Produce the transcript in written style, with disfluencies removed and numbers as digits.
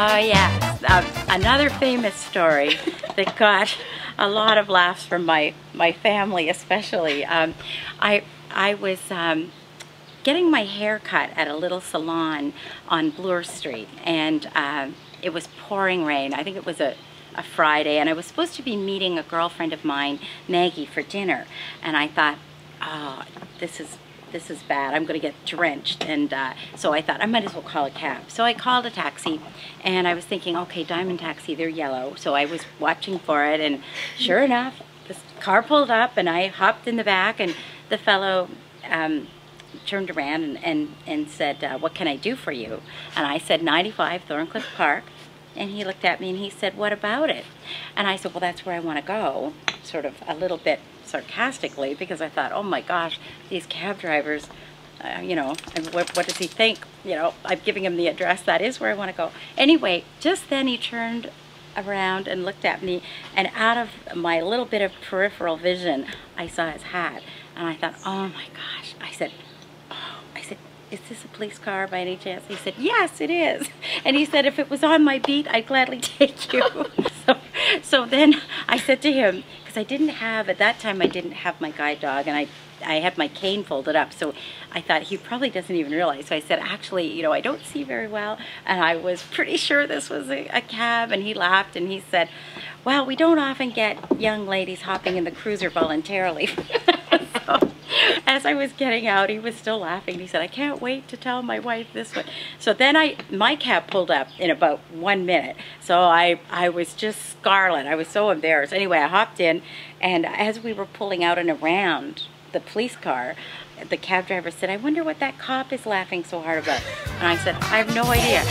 Oh yes, another famous story that got a lot of laughs from my family, especially. I was getting my hair cut at a little salon on Bloor Street, and it was pouring rain. I think it was a Friday, and I was supposed to be meeting a girlfriend of mine, Maggie, for dinner. And I thought, oh, this is bad. I'm going to get drenched. And so I thought I might as well call a cab. So I called a taxi, and I was thinking, okay, Diamond Taxi, they're yellow. So I was watching for it, and sure enough, this car pulled up, and I hopped in the back, and the fellow turned around and said, what can I do for you? And I said, 95 Thorncliffe Park. And he looked at me and he said, what about it? And I said, well, that's where I want to go, sort of a little bit sarcastically, because I thought, oh my gosh, these cab drivers, you know, and what does he think? You know, I'm giving him the address, that is where I want to go. Anyway, just then he turned around and looked at me, and out of my little bit of peripheral vision, I saw his hat. And I thought, oh my gosh. I said, is this a police car by any chance? He said, yes, it is. And he said, if it was on my beat, I'd gladly take you. So then I said to him, because I didn't have, at that time I didn't have my guide dog, and I had my cane folded up, so I thought he probably doesn't even realize. So I said, actually, you know, I don't see very well, and I was pretty sure this was a cab. And he laughed and he said, well, we don't often get young ladies hopping in the cruiser voluntarily. So, as I was getting out, he was still laughing. He said, I can't wait to tell my wife this one. So then my cab pulled up in about 1 minute. So I was just scarlet. I was so embarrassed. Anyway, I hopped in, and as we were pulling out and around the police car, the cab driver said, I wonder what that cop is laughing so hard about. And I said, I have no idea.